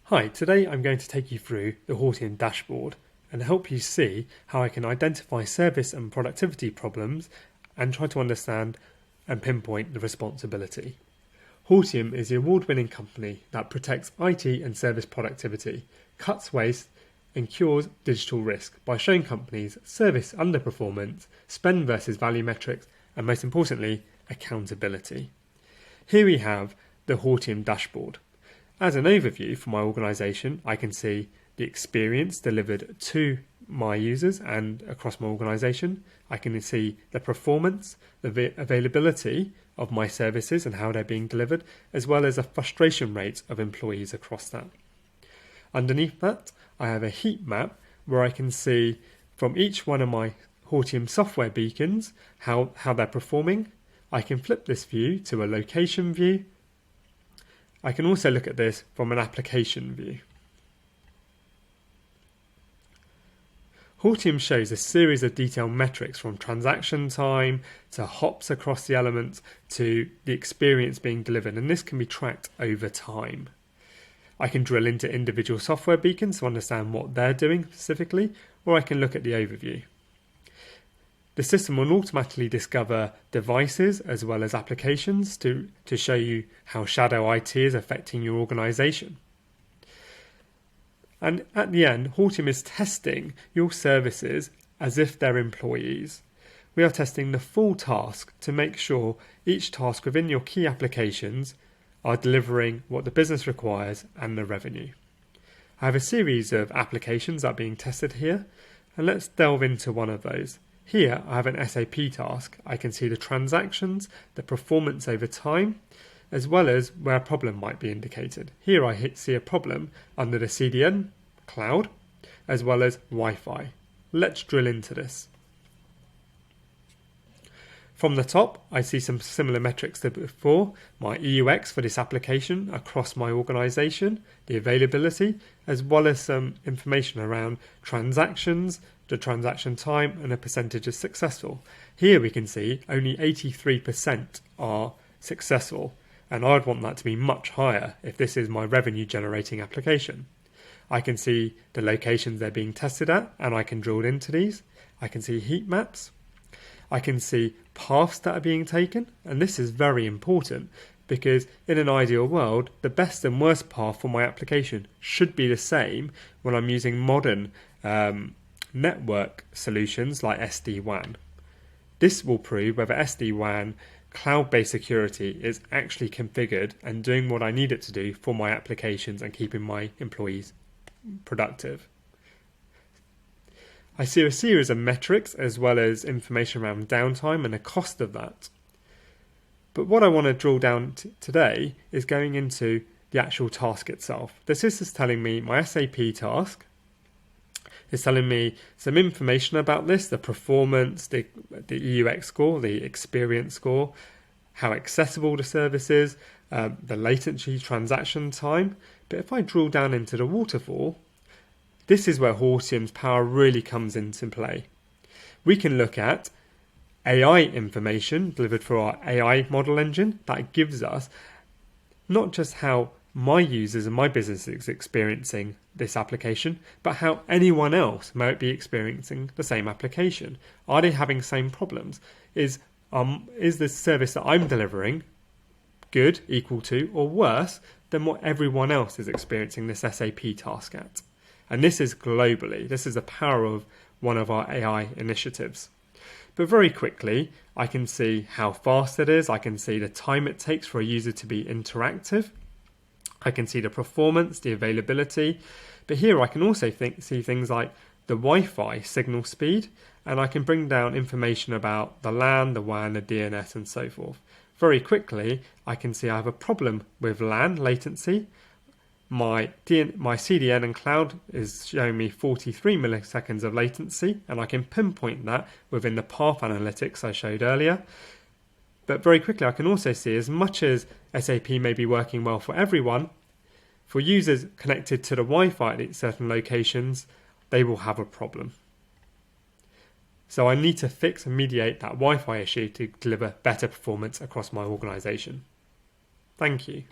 Hi, today I'm going to take you through the Hortium Dashboard and help you see how I can identify service and productivity problems and try to understand and pinpoint the responsibility. Hortium is the award-winning company that protects IT and service productivity, cuts waste and cures digital risk by showing companies service underperformance, spend versus value metrics and most importantly, accountability. Here we have the Hortium Dashboard. As an overview for my organisation, I can see the experience delivered to my users and across my organisation. I can see the performance, the availability of my services and how they're being delivered, as well as the frustration rates of employees across that. Underneath that, I have a heat map where I can see from each one of my Hortium software beacons how they're performing. I can flip this view to a location view. I can also look at this from an application view. Hortium shows a series of detailed metrics from transaction time to hops across the elements to the experience being delivered, and this can be tracked over time. I can drill into individual software beacons to understand what they're doing specifically, or I can look at the overview. The system will automatically discover devices as well as applications to show you how shadow IT is affecting your organisation. And at the end, Hortium is testing your services as if they're employees. We are testing the full task to make sure each task within your key applications are delivering what the business requires and the revenue. I have a series of applications that are being tested here, and let's delve into one of those. Here I have an SAP task. I can see the transactions, the performance over time, as well as where a problem might be indicated. Here I see a problem under the CDN cloud, as well as Wi-Fi. Let's drill into this. From the top, I see some similar metrics to before, my EUX for this application across my organisation, the availability, as well as some information around transactions, the transaction time and a percentage of successful. Here we can see only 83% are successful, and I'd want that to be much higher if this is my revenue generating application. I can see the locations they're being tested at, and I can drill into these. I can see heat maps. I can see paths that are being taken, and this is very important because in an ideal world, the best and worst path for my application should be the same when I'm using modern network solutions like SD-WAN. This will prove whether SD-WAN cloud-based security is actually configured and doing what I need it to do for my applications and keeping my employees productive. I see a series of metrics as well as information around downtime and the cost of that. But what I want to drill down today is going into the actual task itself. This is telling me my SAP task. It's telling me some information about this, the performance, the EUX score, the experience score, how accessible the service is, the latency transaction time. But if I drill down into the waterfall, this is where Hortium's power really comes into play. We can look at AI information delivered through our AI model engine that gives us not just how my users and my business is experiencing this application, but how anyone else might be experiencing the same application. Are they having the same problems? Is the service that I'm delivering good, equal to, or worse than what everyone else is experiencing this SAP task at? And this is globally. This is the power of one of our AI initiatives. But very quickly, I can see how fast it is. I can see the time it takes for a user to be interactive. I can see the performance, the availability. But here I can also see things like the Wi-Fi signal speed, and I can bring down information about the LAN, the WAN, the DNS, and so forth. Very quickly, I can see I have a problem with LAN latency. My CDN and cloud is showing me 43 milliseconds of latency, and I can pinpoint that within the path analytics I showed earlier. But very quickly I can also see, as much as SAP may be working well for everyone, for users connected to the Wi-Fi at certain locations, they will have a problem. So I need to fix and mediate that Wi-Fi issue to deliver better performance across my organisation. Thank you.